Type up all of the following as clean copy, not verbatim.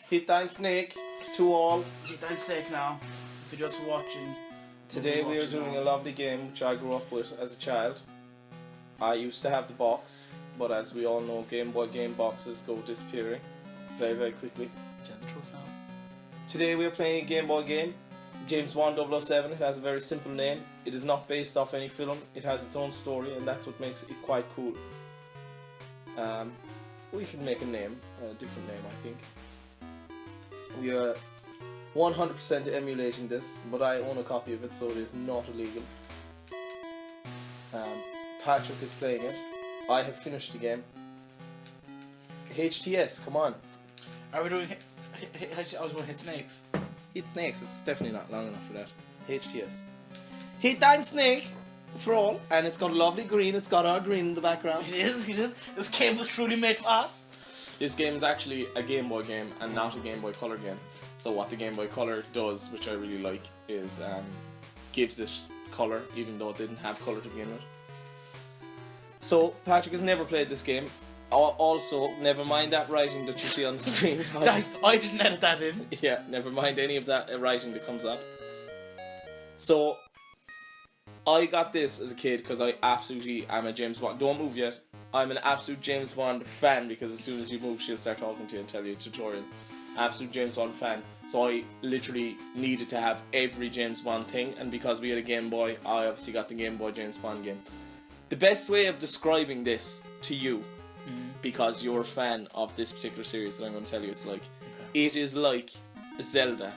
Hitthesnake to all. Hitthesnake now. If you're just watching. Today we are doing a lovely game which I grew up with as a child. I used to have the box, but as we all know, Game Boy game boxes go disappearing very, very quickly. Tell the truth now. Today we are playing a Game Boy game, James Bond 007. It has a very simple name. It is not based off any film. It has its own story, and that's what makes it quite cool. We can make a name, a different name, I think. We are 100% emulating this, but I own a copy of it, so it is not illegal. Patrick is playing it. I have finished the game. HTS, come on. Are we doing? I was going to hit snakes. Hitthesnake, it's definitely not long enough for that. HTS. Hitthesnake for all, and it's got lovely green. It's got our green in the background. It is. This game was truly made for us. This game is actually a Game Boy game and not a Game Boy Color game. So what the Game Boy Color does, which I really like, is gives it colour, even though it didn't have colour to begin with. So Patrick has never played this game. Also, never mind that writing that you see on the screen. I didn't edit that in. Yeah, never mind any of that writing that comes up. So I got this as a kid because I absolutely am a James Bond. Don't move yet. I'm an absolute James Bond fan because as soon as you move, she'll start talking to you and tell you a tutorial. Absolute James Bond fan. So I literally needed to have every James Bond thing, and because we had a Game Boy, I obviously got the Game Boy James Bond game. The best way of describing this to you, because you're a fan of this particular series that I'm going to tell you it's like, it is like Zelda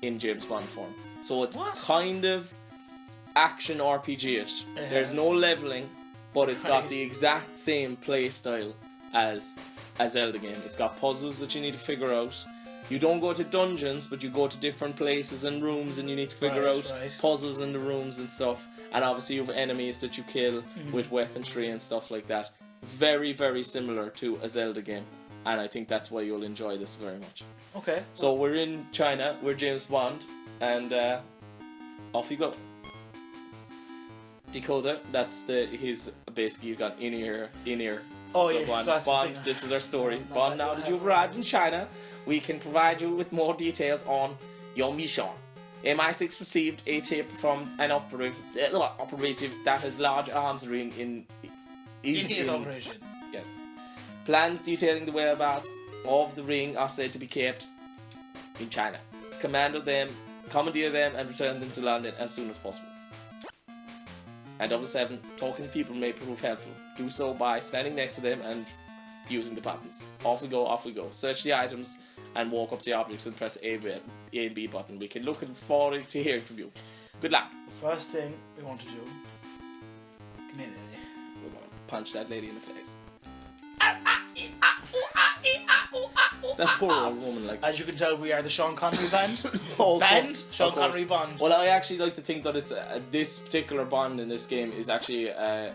in James Bond form. So it's kind of action RPG-ish. There's no leveling, but it's got the exact same play style as a Zelda game. It's got puzzles that you need to figure out. You don't go to dungeons, but you go to different places and rooms, and you need to figure out puzzles in the rooms and stuff. And obviously you have enemies that you kill with weaponry and stuff like that. Very, very similar to a Zelda game, and I think that's why you'll enjoy this very much. Okay. So we're in China, we're James Bond, and off you go. Decoder, he's got in-ear. Oh so yeah, Bond, this is our story. Bond, now that you've arrived in China, we can provide you with more details on your mission. MI6 received a tip from an operative that has large arms ring in his operation. Yes. Plans detailing the whereabouts of the ring are said to be kept in China. Commandeer them and return them to London as soon as possible. And 007, talking to people may prove helpful. Do so by standing next to them and using the buttons. Off we go. Search the items and walk up to the objects and press A and B button. We can look forward to hearing from you. Good luck. The first thing we want to do. Come here, lady. We're going to punch that lady in the face. That poor old woman, like. As you can tell, we are the Sean Connery band. Sean Connery Bond. Well, I actually like to think that it's this particular Bond in this game is actually a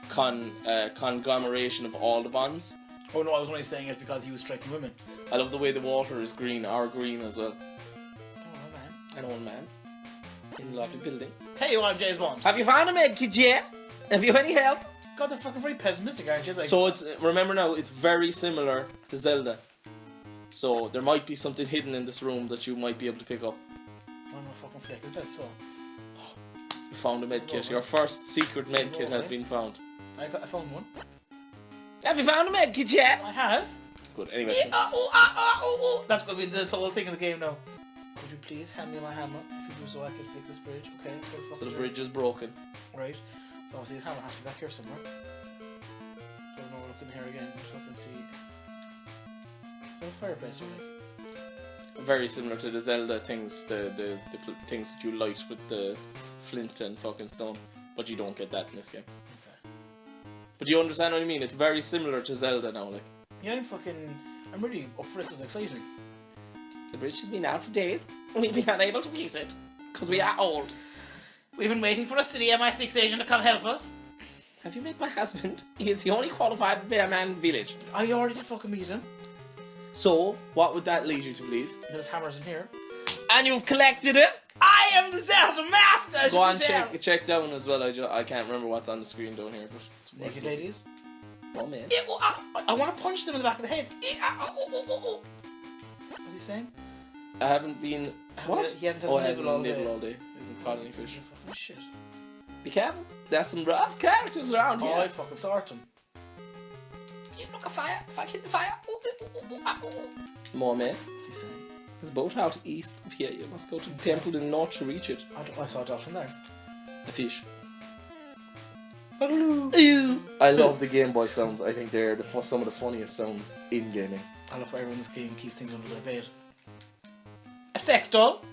conglomeration of all the Bonds. Oh no, I was only saying it because he was striking women. I love the way the water is green, our green as well. Oh man. An old man in a lovely building. Hey, I'm James Bond. Have you found a medkit yet? Have you any help? God, they're fucking very pessimistic, aren't you? Like, so remember now, it's very similar to Zelda. So there might be something hidden in this room that you might be able to pick up. Oh no, fucking flick his bed, so. You found a medkit. Your first secret medkit has been found. I found one. Have you found a medkit yet? I have. Good, anyway. That's going to be the whole thing of the game now. Would you please hand me my hammer? If you do so, I can fix this bridge. Okay, let's go to fucking. So the bridge is broken. Right. So obviously his hammer has to be back here somewhere. So no, we're looking here again. Let's fucking see. Is that a fireplace or like? Very similar to the Zelda things, the things that you light with the flint and fucking stone, but you don't get that in this game. Okay. But you understand what I mean? It's very similar to Zelda now, like. Yeah, I'm really up for this. It's exciting. The bridge has been out for days, and we've been unable to fix it because we are old. We've been waiting for a city MI6 agent to come help us. Have you met my husband? He is the only qualified repairman in the village. I already did fucking meet him. So, what would that lead you to believe? There's hammers in here. And you've collected it? I am the Zelda Master, as Go on, you can check down as well. I can't remember what's on the screen down here. But naked ladies. Oh man. I want to punch them in the back of the head. he saying? I haven't been. What? He hadn't had Oh, a I hasn't nibble all nibbled day. all day. Isn't caught any fish. Fucking shit. Be careful. There's some rough characters around Oh, here. I fucking sort him. You look a fire. If I hit the fire. More man. What's he saying? There's a boathouse east of here. You must go to the temple in the north to reach it. I saw a dolphin there. A fish. Ew. I love the Game Boy sounds. I think they're some of the funniest sounds in gaming. I love how everyone in this game keeps things under their bed. A sex doll?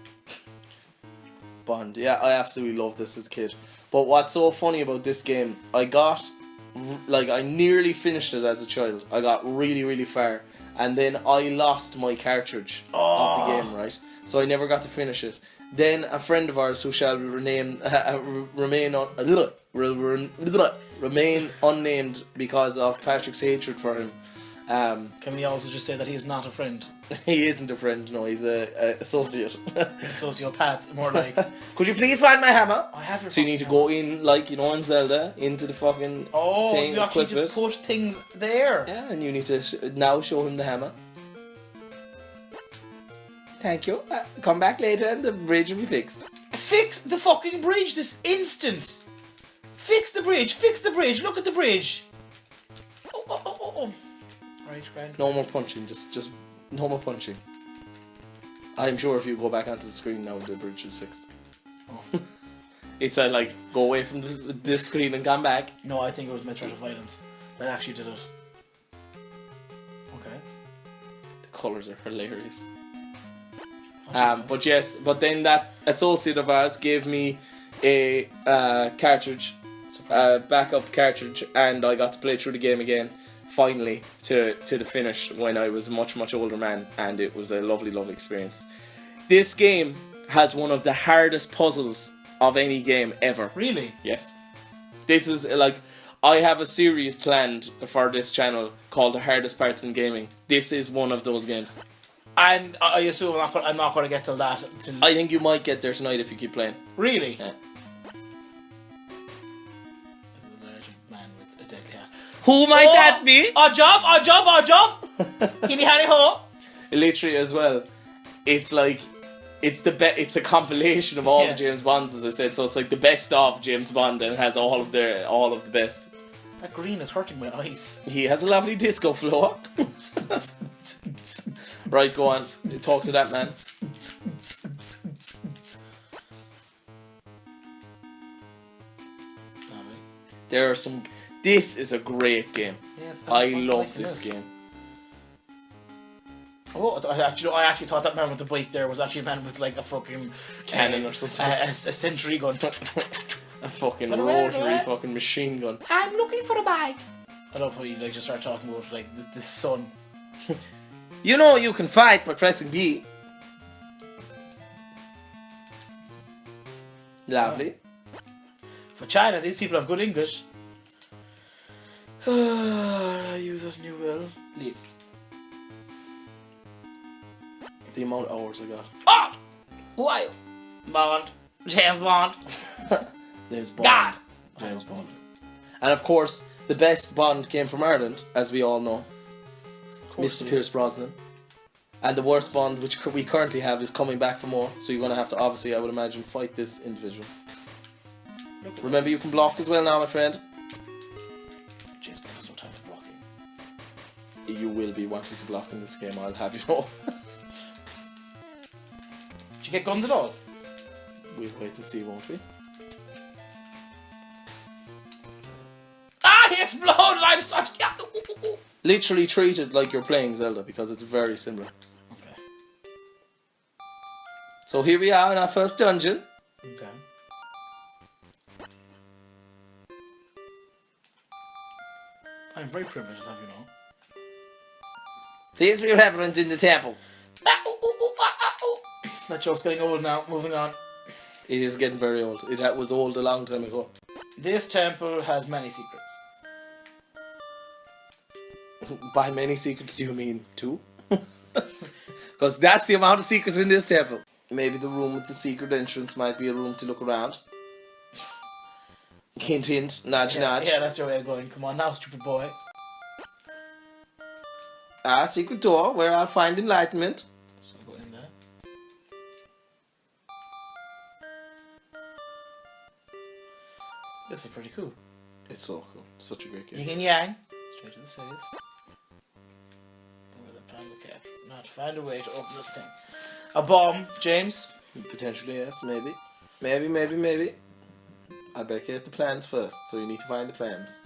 Bond. Yeah, I absolutely loved this as a kid. But what's so funny about this game, I nearly finished it as a child. I got really, really far. And then I lost my cartridge of the game, right? So I never got to finish it. Then a friend of ours who shall remain unnamed because of Patrick's hatred for him. Can we also just say that he is not a friend? He isn't a friend, no, he's a associate. A sociopath, more like. Could you please find my hammer? I have your So you need to go in, like, you know, in Zelda, into the fucking thing, you actually equip need it. to put things there. Yeah, and you need to now show him the hammer. Thank you. Come back later and the bridge will be fixed. Fix the fucking bridge this instant. Fix the bridge. Fix the bridge. Look at the bridge. Oh. Right, grand. No more punching, just no more punching. I'm sure if you go back onto the screen now, the bridge is fixed. Oh. It's like, go away from this screen and come back. No, I think it was my threat of violence that actually did it. Okay. The colours are hilarious. But then that associate of ours gave me a cartridge, backup cartridge, and I got to play through the game again, finally, to the finish when I was a much, much older man, and it was a lovely, lovely experience. This game has one of the hardest puzzles of any game ever. Really? Yes. This is like, I have a series planned for this channel called The Hardest Parts in Gaming. This is one of those games. And I assume I'm not going to get till that. I think you might get there tonight if you keep playing. Really? Yeah. This is a large man with a deadly hat. Who might that be? A job! Hinny hanny ho! Literally as well. It's like, it's a compilation of all the James Bonds, as I said. So it's like the best of James Bond, and it has all of the best. That green is hurting my eyes. He has a lovely disco floor. Right, go on. Talk to that man. There are some. This is a great game. Yeah, I love this game. Oh, I actually thought that man with the bike there was actually a man with like a fucking cannon or something. A sentry gun. A fucking rotary fucking machine gun. I'm looking for a bike. I love how you like just start talking about like the sun. You know you can fight by pressing B. Lovely. For China, these people have good English. I use it and you will leave. The amount of hours I got. Oh! Who are you? Bond. James Bond. James Bond. God! James Bond. And of course, the best Bond came from Ireland, as we all know. Mr. Pierce Brosnan. And the worst Bond, which we currently have, is coming back for more. So you're going to have to, obviously, I would imagine, fight this individual. Remember, you can block as well now, my friend. James Bond has no time for blocking. You will be wanting to block in this game, I'll have you know. Did you get guns at all? We'll wait and see, won't we? Ah, he exploded! I'm such... Literally treat it like you're playing Zelda, because it's very similar. Okay. So here we are in our first dungeon. Okay. I'm very privileged, I'll have you know. Please be reverent in the temple. That joke's getting old now. Moving on. It is getting very old. It was old a long time ago. This temple has many secrets. By many secrets do you mean 2? Because that's the amount of secrets in this temple. Maybe the room with the secret entrance might be a room to look around. Hint hint, nudge nudge. Yeah, that's your way of going. Come on now, stupid boy. Secret door where I'll find enlightenment. So This is pretty cool. It's so cool. Such a great game. Yin and Yang. Straight to the save. Where the plans are kept. Now to find a way to open this thing. A bomb, James. Potentially, yes, maybe. Maybe. I better get the plans first, so you need to find the plans.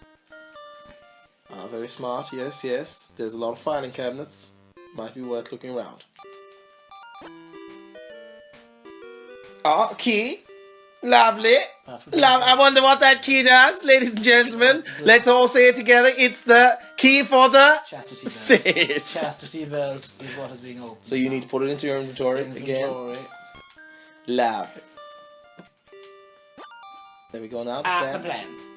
Very smart, yes. There's a lot of filing cabinets. Might be worth looking around. Key. Lovely. I wonder what that key does, ladies and gentlemen. Let's all say it together. It's the key for the Chastity belt. safe. Chastity belt is what is being opened. So you need to put it into your inventory again. Lovely. There we go now. The plans.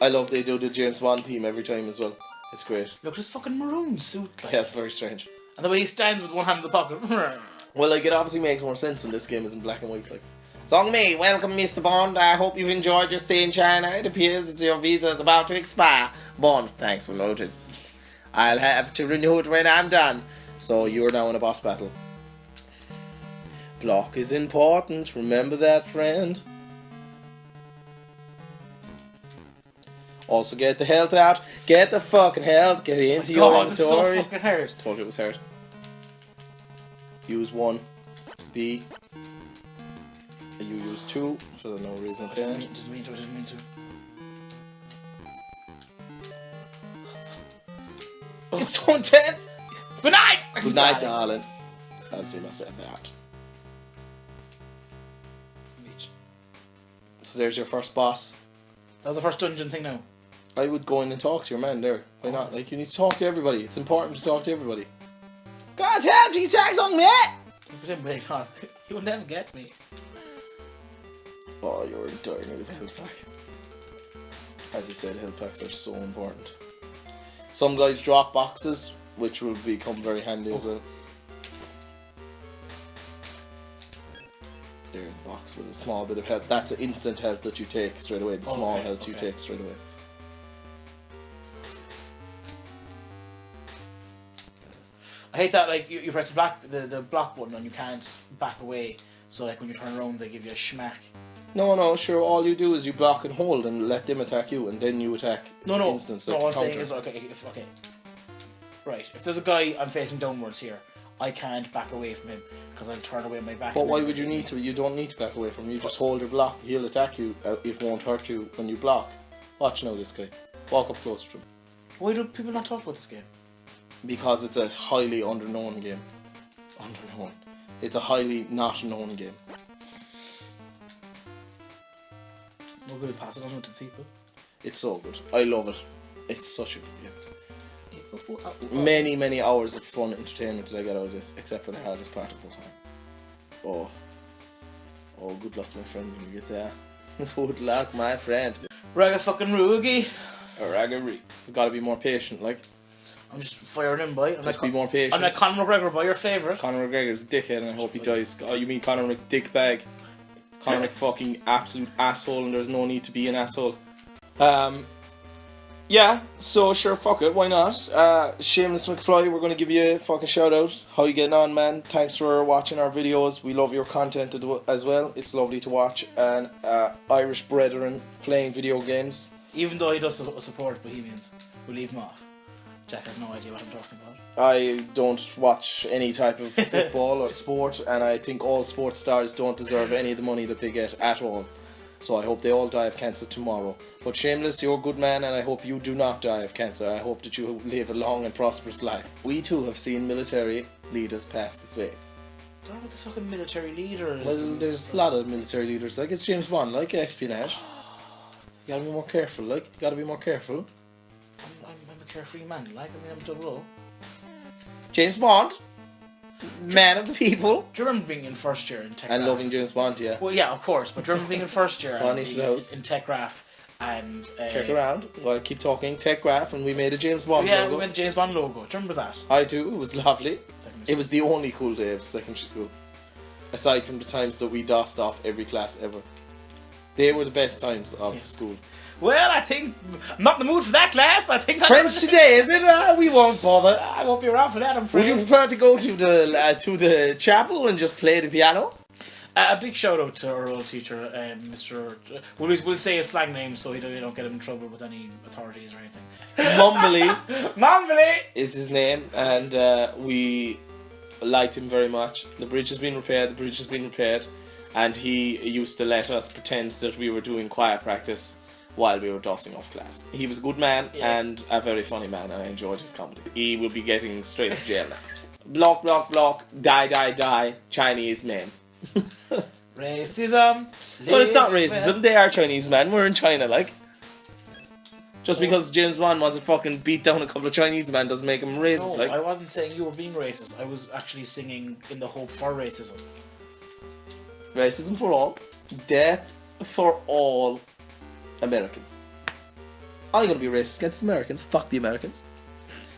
I love they do the James Bond theme every time as well. It's great. Look at his fucking maroon suit. Like. Yeah, it's very strange. And the way he stands with one hand in the pocket. Well, like, it obviously makes more sense when this game is in black and white, like. Song me, welcome Mr. Bond. I hope you've enjoyed your stay in China. It appears that your visa is about to expire. Bond, thanks for notice. I'll have to renew it when I'm done. So you're now in a boss battle. Block is important. Remember that, friend. Also get the health out. Get the fucking health. Get into your inventory. This is so fucking hard. Told you it was hard. Use 1. B. You use 2 for no reason. Didn't mean to. It's so intense. Good night. Good night, darling. I'll see myself out. So there's your first boss. That was the first dungeon thing now. I would go in and talk to your man there. Why not? Like, you need to talk to everybody. It's important to talk to everybody. God help you, tags on me! Look at him, wait, he will never get me. Oh, you're dying out of a health pack. As I said, health packs are so important. Some guys drop boxes, which will become very handy as well. There's a box with a small bit of health. That's an instant health that you take straight away. The small health you take straight away. I hate that, like, you press the block button and you can't back away. So, like, when you turn around, they give you a schmack. No, sure, all you do is you block and hold and let them attack you, and then you attack. No, instance, what like I'm saying is, okay. Right, if there's a guy I'm facing downwards here, I can't back away from him, because I'll turn away my back. But why would you need to? You don't need to back away from him, you just hold your block, he'll attack you, it won't hurt you when you block. Watch now this guy. Walk up closer to him. Why do people not talk about this game? Because it's a highly underknown game. Underknown. It's a highly not known game. We're going to pass it on to people. It's so good. I love it. It's such a good game. Many hours of fun entertainment did I get out of this, except for the hardest part of the time. Oh, good luck, my friend, when you get there. Good luck, my friend. Ragga fucking Roogie. You've got to be more patient, like. I'm just firing him, boy. Just be more patient. I'm like Conor McGregor, boy, your favourite. Conor McGregor's a dickhead and I hope he dies. Oh, you mean Conor McDickbag? Conor McFucking absolute asshole, and there's no need to be an asshole. Yeah, so sure, fuck it, why not? Shameless McFly, we're going to give you a fucking shout out. How you getting on, man? Thanks for watching our videos. We love your content as well. It's lovely to watch an Irish brethren playing video games. Even though he does support Bohemians, we'll leave him off. Jack has no idea what I'm talking about. I don't watch any type of football or sport, and I think all sports stars don't deserve any of the money that they get at all. So I hope they all die of cancer tomorrow. But Shameless, you're a good man, and I hope you do not die of cancer. I hope that you live a long and prosperous life. We too have seen military leaders pass this way. I don't know what this fucking military leader is. Well, there's a lot of military leaders. Like, it's James Bond, like espionage. You gotta be more careful, like. You gotta be more careful. I'm a carefree man, like. I mean, I'm double O. James Bond, man of the people. Do you remember being in first year in Tech And Graph? loving James Bond, yeah. Well, yeah, of course. But do you remember being in first year in Tech Graph and check around. Well, keep talking. Tech Graph, and we made a James Bond logo. Yeah, we made the James Bond logo. Do you remember that? I do. It was lovely. It was the only cool day of secondary school, aside from the times that we dossed off every class ever. They were the best times of school. Well, I think I'm not in the mood for that class. I think French today, is it? We won't bother. I won't be around for that. I'm afraid. Would you prefer to go to the chapel and just play the piano? A big shout out to our old teacher, Mr. We'll say his slang name so we don't get him in trouble with any authorities or anything. Mumbly is his name, and we liked him very much. The bridge has been repaired, and he used to let us pretend that we were doing choir practice while we were dusting off class. He was a good man and a very funny man, and I enjoyed his comedy. He will be getting straight to jail now. Block, block, block, die, die, die, Chinese men. Racism. But it's not racism, they are Chinese men, we're in China, like. Just because James Bond wants to fucking beat down a couple of Chinese men doesn't make him racist, No, like. I wasn't saying you were being racist. I was actually singing in the hope for racism. Racism for all, death for all Americans. I'm gonna be racist against Americans, fuck the Americans.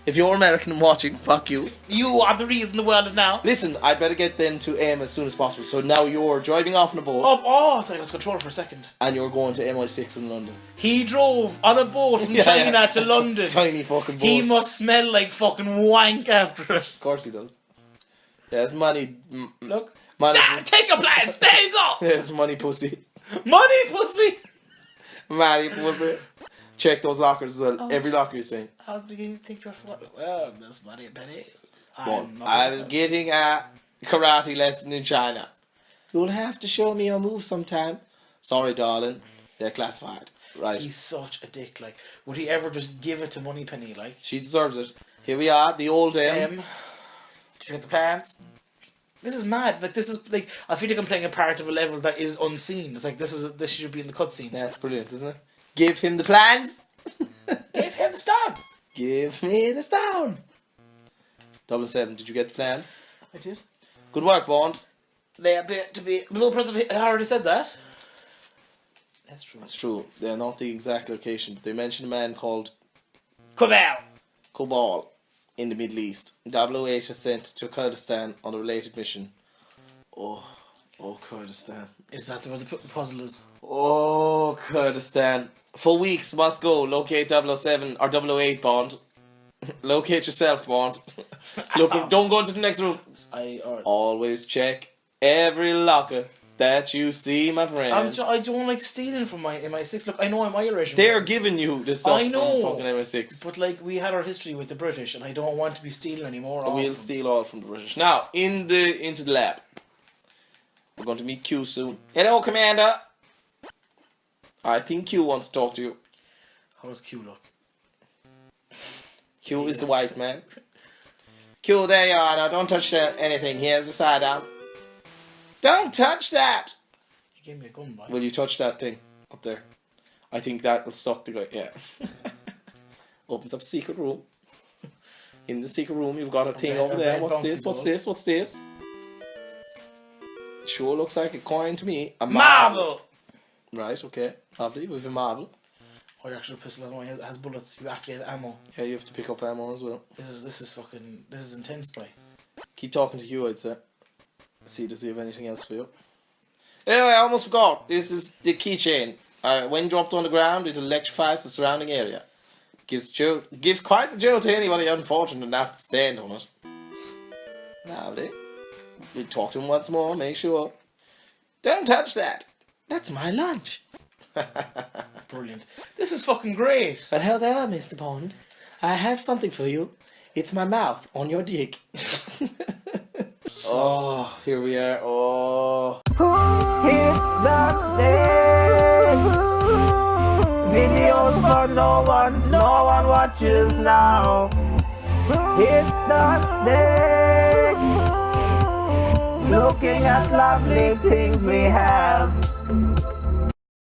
If you're American and watching, fuck you. You are the reason the world is now. Listen, I'd better get them to aim as soon as possible. So now you're driving off on a boat. I thought I was control for a second. And you're going to MI6 in London. He drove on a boat from China to London. Tiny fucking boat. He must smell like fucking wank after it. Of course he does. There's money. Look. Money Take your plans. There you go. There's money pussy. Money pussy. Money pussy. Check those lockers as well. Every locker you're saying. I was beginning to think you were forgotten. Well, Miss Money Penny. I was getting a karate lesson in China. You'll have to show me your moves sometime. Sorry, darling. They're classified. Right. He's such a dick. Like, would he ever just give it to Moneypenny? Like, she deserves it. Here we are, the old M. Did you get the plans? This is mad. Like, this is like, I feel like I'm playing a part of a level that is unseen. It's like this should be in the cutscene. That's brilliant, isn't it? Give him the plans. Give him the stone. Give me the stone. 007, did you get the plans? I did. Good work, Bond. They appear to be blueprints of. I already said that. That's true. That's true. They're not the exact location, but they mentioned a man called Cobal in the Middle East. 008 is sent to Kurdistan on a related mission. Oh, Kurdistan. Is that where the puzzle is? Oh, Kurdistan. For weeks, must go. Locate 007 or 008, Bond. Locate yourself, Bond. Look, don't go into the next room. Always check every locker that you see, my friend. I don't like stealing from my MI6. Look, I know I'm Irish. They're giving you this stuff I know. from fucking MI6. But like, we had our history with the British, and I don't want to be stealing anymore. We'll steal all from the British. Now, into the lab. We're going to meet Q soon. Hello, Commander. I think Q wants to talk to you. How does Q look? Q is the white man. Q, there you are. Now, don't touch anything. Here's the side out. Don't touch that! He gave me a gun, boy. Will you touch that thing up there? I think that will suck the guy. Yeah. Opens up a secret room. In the secret room, you've got a thing over there. What's this? Sure looks like a coin to me. A marble! Right, okay. Lovely, we have a marble. Oh, your actual pistol has bullets. You actually have ammo. Yeah, you have to pick up ammo as well. This is intense, boy. Keep talking to Hugh, I'd say. See, does he have anything else for you? Anyway, I almost forgot. This is the keychain. When dropped on the ground, it electrifies the surrounding area. Gives quite the jolt to anybody unfortunate enough to stand on it. Lovely. We talk to him once more, make sure. Don't touch that. That's my lunch. Brilliant. This is fucking great. But hello there, Mr. Bond. I have something for you. It's my mouth on your dick. Oh, here we are. Oh. Hitthesnake. Videos for no one watches now. Hitthesnake. Looking at lovely things we have.